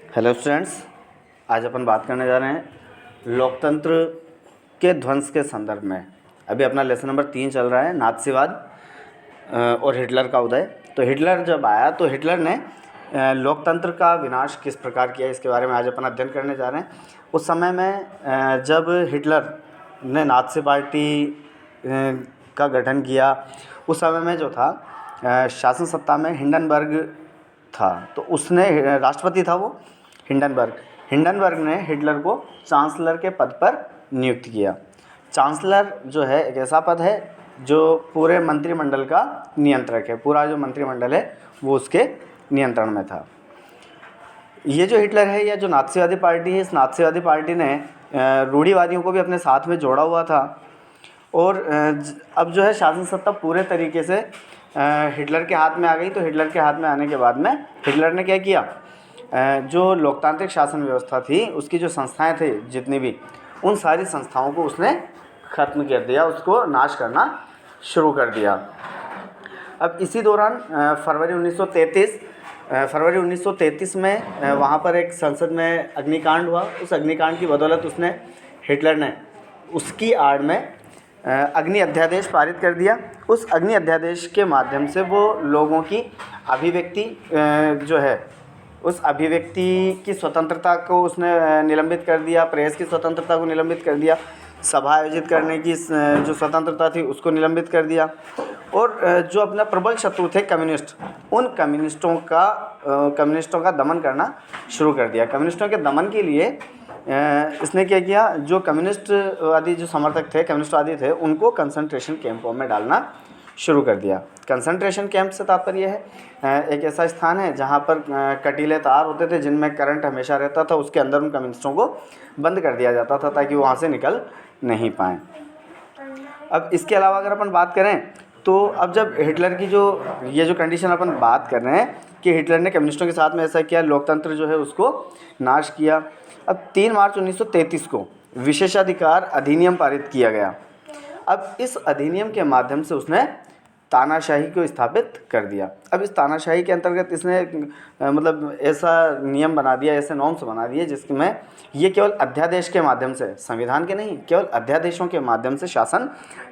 Hello students, आज अपन बात करने जा रहे हैं लोकतंत्र के ध्वंस के संदर्भ में। अभी अपना लेसन नंबर 3 चल रहा है, नाज़ीवाद और हिटलर का उदय। तो हिटलर जब आया तो हिटलर ने लोकतंत्र का विनाश किस प्रकार किया, इसके बारे में आज अपन अध्ययन करने जा रहे हैं। उस समय में जब हिटलर ने नाज़ी पार्टी का गठन किया, उस समय में जो था शासन सत्ता में हिंडनबर्ग था। तो उसने राष्ट्रपति था वो हिंडनबर्ग ने हिटलर को चांसलर के पद पर नियुक्त किया। चांसलर जो है एक ऐसा पद है जो पूरे मंत्रिमंडल का नियंत्रक है। पूरा जो मंत्रिमंडल है वो उसके नियंत्रण में था। ये जो हिटलर है, या जो नाज़ीवादी पार्टी है, इस नाज़ीवादी पार्टी ने रूढ़िवादियों को भी अपने साथ में जोड़ा हुआ था। और अब जो है शासन सत्ता पूरे तरीके से हिटलर के हाथ में आ गई। तो हिटलर के हाथ में आने के बाद में हिटलर ने क्या किया, जो लोकतांत्रिक शासन व्यवस्था थी उसकी जो संस्थाएं थे जितनी भी, उन सारी संस्थाओं को उसने ख़त्म कर दिया, उसको नाश करना शुरू कर दिया। अब इसी दौरान फरवरी 1933 में वहाँ पर एक संसद में अग्निकांड हुआ। उस अग्निकांड की बदौलत हिटलर ने उसकी आड़ में अग्नि अध्यादेश पारित कर दिया। उस अग्नि अध्यादेश के माध्यम से वो लोगों की अभिव्यक्ति जो है, उस अभिव्यक्ति की स्वतंत्रता को उसने निलंबित कर दिया, प्रेस की स्वतंत्रता को निलंबित कर दिया, सभा आयोजित करने की जो स्वतंत्रता थी उसको निलंबित कर दिया। और जो अपना प्रबल शत्रु थे कम्युनिस्ट, उन कम्युनिस्टों का दमन करना शुरू कर दिया। कम्युनिस्टों के दमन के लिए इसने क्या किया, जो कम्युनिस्टवादी जो समर्थक थे, कम्युनिस्टवादी थे, उनको कंसंट्रेशन कैंपों में डालना शुरू कर दिया। कंसंट्रेशन कैंप से तात्पर्य है एक ऐसा स्थान है जहाँ पर कटीले तार होते थे जिनमें करंट हमेशा रहता था, उसके अंदर उन कम्युनिस्टों को बंद कर दिया जाता था ताकि वो वहाँ से निकल नहीं पाएँ। अब इसके अलावा अगर अपन बात करें तो अब जब हिटलर की ये जो कंडीशन अपन बात कर रहे हैं कि हिटलर ने कम्युनिस्टों के साथ में ऐसा किया, लोकतंत्र जो है उसको नाश किया। अब 3 मार्च 1933 को विशेषाधिकार अधिनियम पारित किया गया। अब इस अधिनियम के माध्यम से उसने तानाशाही को स्थापित कर दिया। अब इस तानाशाही के अंतर्गत इसने मतलब ऐसा नियम बना दिया, ऐसे नॉर्म्स बना दिए जिसमें ये केवल अध्यादेश के माध्यम से, संविधान के नहीं, केवल अध्यादेशों के माध्यम से शासन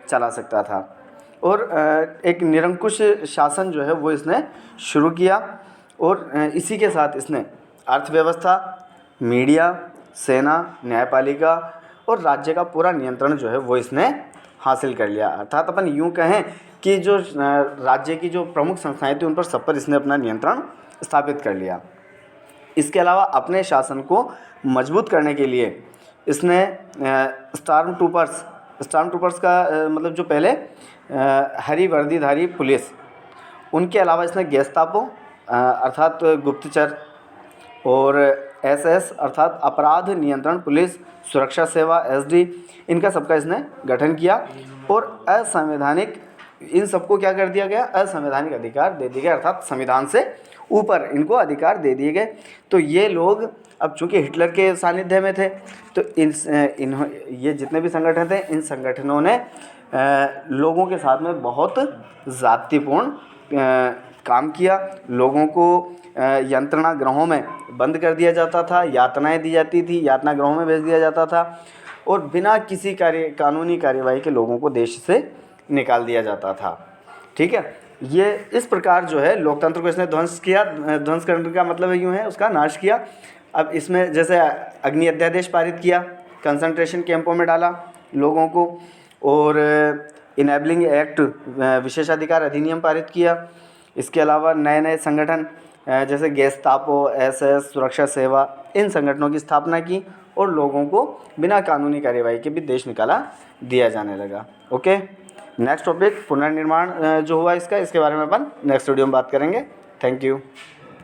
चला सकता था। और एक निरंकुश शासन जो है वो इसने शुरू किया। और इसी के साथ इसने अर्थव्यवस्था, मीडिया, सेना, न्यायपालिका और राज्य का पूरा नियंत्रण जो है वो इसने हासिल कर लिया। अर्थात अपन यूँ कहें कि जो राज्य की जो प्रमुख संस्थाएं थी उन पर सब पर इसने अपना नियंत्रण स्थापित कर लिया। इसके अलावा अपने शासन को मजबूत करने के लिए इसने स्टॉर्म ट्रूपर्स का मतलब जो पहले हरी वर्दीधारी पुलिस, उनके अलावा इसने गेस्तापो अर्थात गुप्तचर और एसएस अर्थात अपराध नियंत्रण पुलिस, सुरक्षा सेवा एसडी, इनका सबका इसने गठन किया। और असंवैधानिक, इन सबको क्या कर दिया गया, असंवैधानिक अधिकार दे दिए गए, अर्थात संविधान से ऊपर इनको अधिकार दे दिए गए। तो ये लोग अब चूँकि हिटलर के सानिध्य में थे तो ये जितने भी संगठन थे, इन संगठनों ने लोगों के साथ में बहुत जातिपूर्ण काम किया। लोगों को यंत्रणा गृहों में बंद कर दिया जाता था, यातनाएं दी जाती थी, यातना गृहों में भेज दिया जाता था और बिना किसी कानूनी कार्यवाही के लोगों को देश से निकाल दिया जाता था। ठीक है, ये इस प्रकार जो है लोकतंत्र को इसने ध्वंस किया। ध्वंस करने का मतलब यूँ है, उसका नाश किया। अब इसमें जैसे अग्नि अध्यादेश पारित किया, कंसंट्रेशन कैंपों में डाला लोगों को, और इनेबलिंग एक्ट विशेषाधिकार अधिनियम पारित किया। इसके अलावा नए नए संगठन जैसे गेस्तापो, एसएस, सुरक्षा सेवा, इन संगठनों की स्थापना की और लोगों को बिना कानूनी कार्यवाही के भी देश निकाला दिया जाने लगा। ओके, नेक्स्ट टॉपिक पुनर्निर्माण जो हुआ इसके बारे में अपन नेक्स्ट वीडियो में बात करेंगे। Thank you.